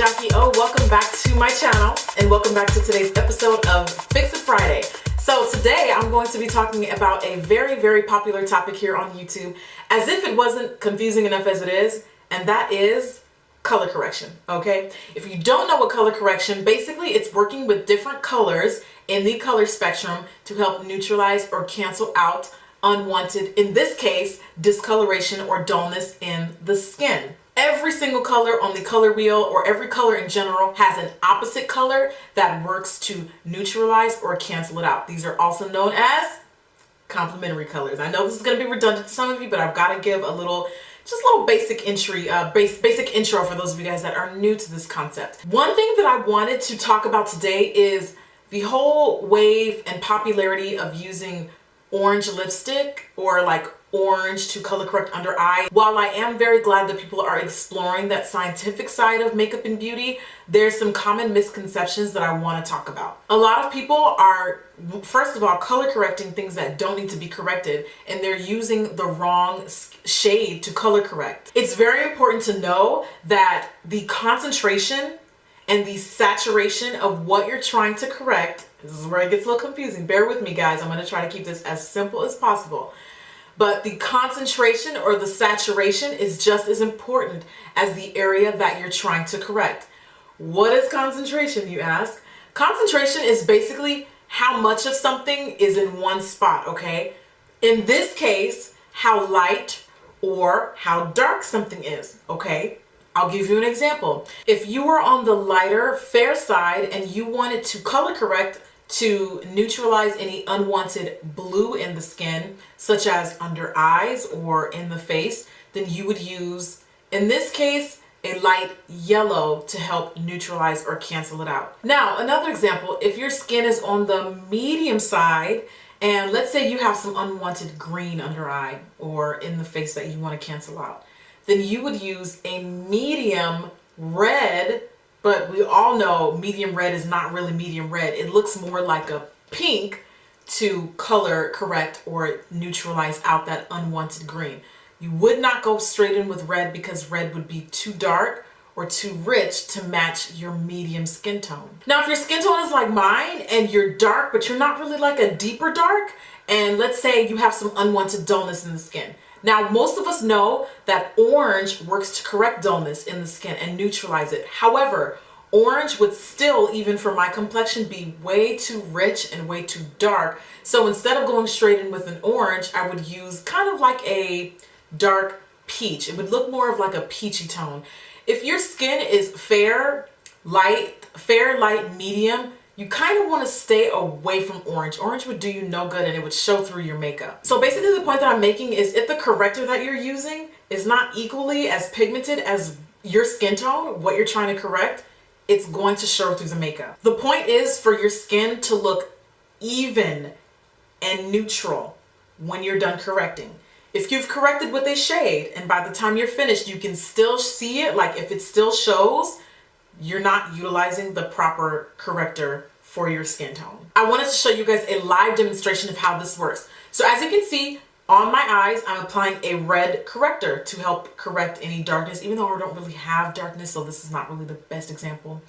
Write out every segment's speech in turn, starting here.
Jockey O, welcome back to my channel and welcome back to today's episode of Fix It Friday. So today I'm going to be talking about a very popular topic here on YouTube, as if it wasn't confusing enough as it is, and that is color correction, okay? If you don't know what color correction, basically it's working with different colors in the color spectrum to help neutralize or cancel out unwanted, in this case, discoloration or dullness in the skin. Every single color on the color wheel, or every color in general, has an opposite color that works to neutralize or cancel it out. These are also known as complementary colors. I know this is going to be redundant to some of you, but I've got to give a little, just a little basic intro for those of you guys that are new to this concept. One thing that I wanted to talk about today is the whole wave and popularity of using orange lipstick, or like orange to color correct under eye. While I am very glad that people are exploring that scientific side of makeup and beauty, there's some common misconceptions that I want to talk about. A lot of people are, first of all, color correcting things that don't need to be corrected, and they're using the wrong shade to color correct. It's very important to know that the concentration and the saturation of what you're trying to correct, this is where it gets a little confusing. Bear with me, guys. I'm going to try to keep this as simple as possible. But the concentration or the saturation is just as important as the area that you're trying to correct. What is concentration, you ask? Concentration is basically how much of something is in one spot, okay? In this case, how light or how dark something is, okay? I'll give you an example. If you were on the lighter, fair side and you wanted to color correct to neutralize any unwanted blue in the skin, such as under eyes or in the face, then you would use, in this case, a light yellow to help neutralize or cancel it out. Now, another example, if your skin is on the medium side, and let's say you have some unwanted green under eye or in the face that you want to cancel out, then you would use a medium red. But we all know medium red is not really medium red. It looks more like a pink to color correct or neutralize out that unwanted green. You would not go straight in with red because red would be too dark or too rich to match your medium skin tone. Now, if your skin tone is like mine and you're dark, but you're not really like a deeper dark, and let's say you have some unwanted dullness in the skin. Now, most of us know that orange works to correct dullness in the skin and neutralize it. However, orange would still, even for my complexion, be way too rich and way too dark. So instead of going straight in with an orange, I would use kind of like a dark peach. It would look more of like a peachy tone. If your skin is fair, light, medium, you kind of want to stay away from orange. Orange would do you no good and it would show through your makeup. So basically the point that I'm making is, if the corrector that you're using is not equally as pigmented as your skin tone, what you're trying to correct, it's going to show through the makeup. The point is for your skin to look even and neutral when you're done correcting. If you've corrected with a shade and by the time you're finished you can still see it, like if it still shows, you're not utilizing the proper corrector for your skin tone. I wanted to show you guys a live demonstration of how this works. So as you can see, on my eyes, I'm applying a red corrector to help correct any darkness, even though I don't really have darkness, so this is not really the best example.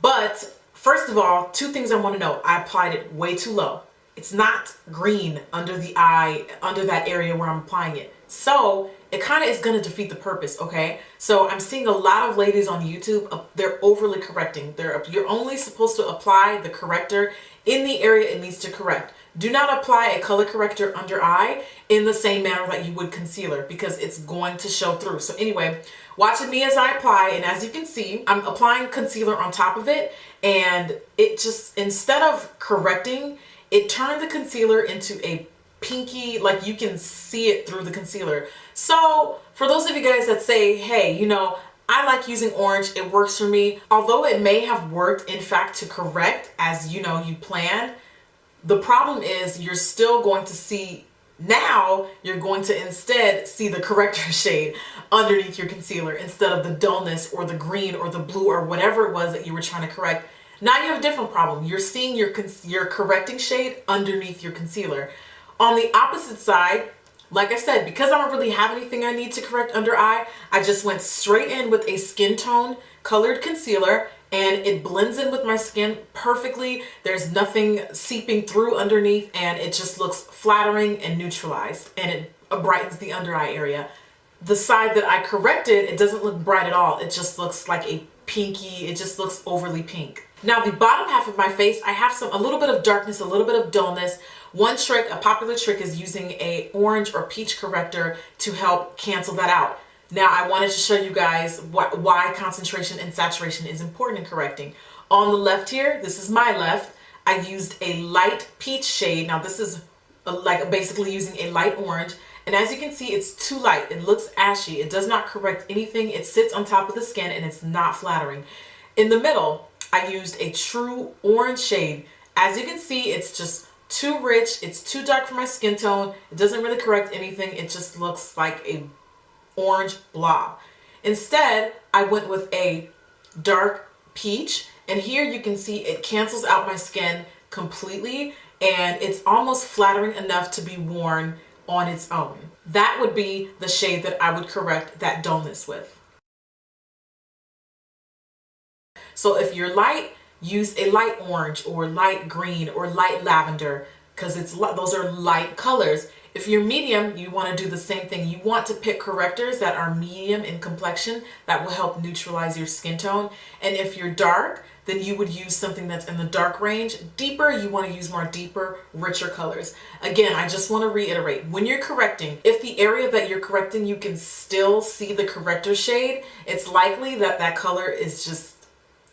But first of all, two things I want to know. I applied it way too low. It's not green under the eye, under that area where I'm applying it. So it kind of is going to defeat the purpose, okay? So I'm seeing a lot of ladies on YouTube, they're overly correcting. You're only supposed to apply the corrector in the area it needs to correct. Do not apply a color corrector under eye in the same manner that you would concealer, because it's going to show through. So anyway, watching me as I apply, and as you can see, I'm applying concealer on top of it, and it just, instead of correcting, it turned the concealer into a pinky, like you can see it through the concealer. So for those of you guys that say, hey, you know, I like using orange, it works for me, although it may have worked in fact to correct as you know you planned, the problem is you're still going to see, now you're going to instead see the corrector shade underneath your concealer instead of the dullness or the green or the blue or whatever it was that you were trying to correct. Now you have a different problem. You're seeing your correcting shade underneath your concealer. On the opposite side, like I said, because I don't really have anything I need to correct under eye, I just went straight in with a skin tone colored concealer, and it blends in with my skin perfectly. There's nothing seeping through underneath, and it just looks flattering and neutralized, and it brightens the under eye area. The side that I corrected, it doesn't look bright at all. It just looks like a pinky, it just looks overly pink. Now the bottom half of my face, I have a little bit of darkness, a little bit of dullness. One trick, a popular trick, is using a orange or peach corrector to help cancel that out. Now I wanted to show you guys why concentration and saturation is important in correcting. On the left here, this is my left, I used a light peach shade. Now this is like basically using a light orange. And as you can see, it's too light. It looks ashy. It does not correct anything. It sits on top of the skin and it's not flattering. In the middle, I used a true orange shade. As you can see, it's just too rich. It's too dark for my skin tone. It doesn't really correct anything. It just looks like a orange blob. Instead, I went with a dark peach. And here you can see it cancels out my skin completely. And it's almost flattering enough to be worn on its own. That would be the shade that I would correct that dullness with. So if you're light, use a light orange or light green or light lavender, because those are light colors. If you're medium, you want to do the same thing. You want to pick correctors that are medium in complexion that will help neutralize your skin tone. And if you're dark, then you would use something that's in the dark range. Deeper, you want to use more deeper, richer colors. Again, I just want to reiterate, when you're correcting, if the area that you're correcting, you can still see the corrector shade, it's likely that that color is just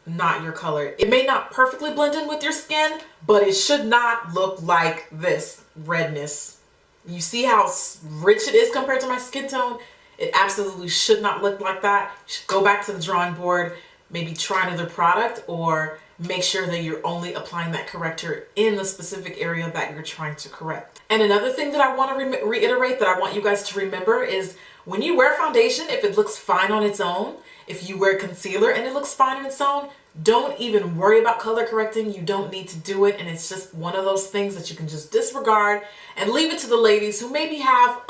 not your color. It may not perfectly blend in with your skin, but it should not look like this redness. You see how rich it is compared to my skin tone? It absolutely should not look like that. You should go back to the drawing board, maybe try another product, or make sure that you're only applying that corrector in the specific area that you're trying to correct. And another thing that I want to reiterate that I want you guys to remember is when you wear foundation, if it looks fine on its own, if you wear concealer and it looks fine on its own, don't even worry about color correcting. You don't need to do it, and it's just one of those things that you can just disregard and leave it to the ladies who maybe have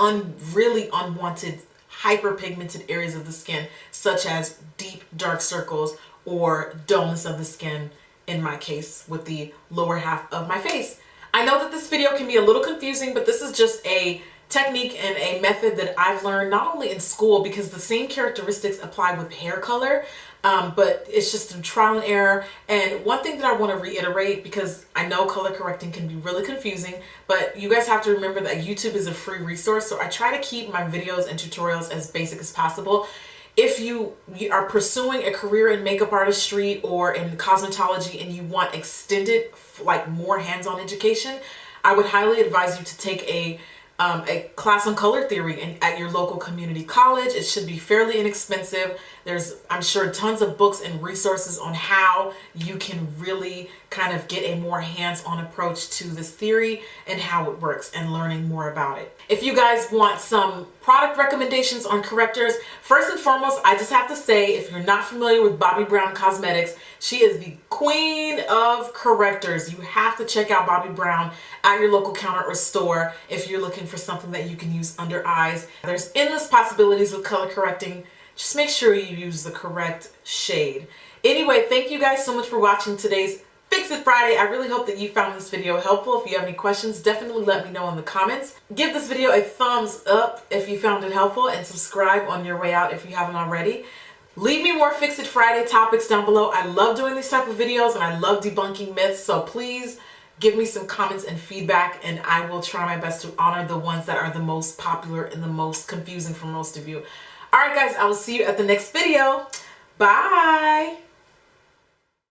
really unwanted hyperpigmented areas of the skin, such as deep dark circles or dullness of the skin, in my case with the lower half of my face. I know that this video can be a little confusing, but this is just a technique and a method that I've learned not only in school, because the same characteristics apply with hair color, but it's just through trial and error. And one thing that I want to reiterate, because I know color correcting can be really confusing, but you guys have to remember that YouTube is a free resource, so I try to keep my videos and tutorials as basic as possible. If you are pursuing a career in makeup artistry or in cosmetology and you want extended, like more hands-on education, I would highly advise you to take a class on color theory at your local community college. It should be fairly inexpensive. There's, I'm sure, tons of books and resources on how you can really kind of get a more hands-on approach to this theory and how it works, and learning more about it. If you guys want some product recommendations on correctors, first and foremost, I just have to say, if you're not familiar with Bobbi Brown Cosmetics, she is the queen of correctors. You have to check out Bobbi Brown at your local counter or store if you're looking for something that you can use under eyes. There's endless possibilities with color correcting. Just make sure you use the correct shade. Anyway, thank you guys so much for watching today's Fix It Friday. I really hope that you found this video helpful. If you have any questions, definitely let me know in the comments. Give this video a thumbs up if you found it helpful, and subscribe on your way out if you haven't already. Leave me more Fix It Friday topics down below. I love doing these type of videos and I love debunking myths, so please give me some comments and feedback, and I will try my best to honor the ones that are the most popular and the most confusing for most of you. Alright guys, I will see you at the next video. Bye!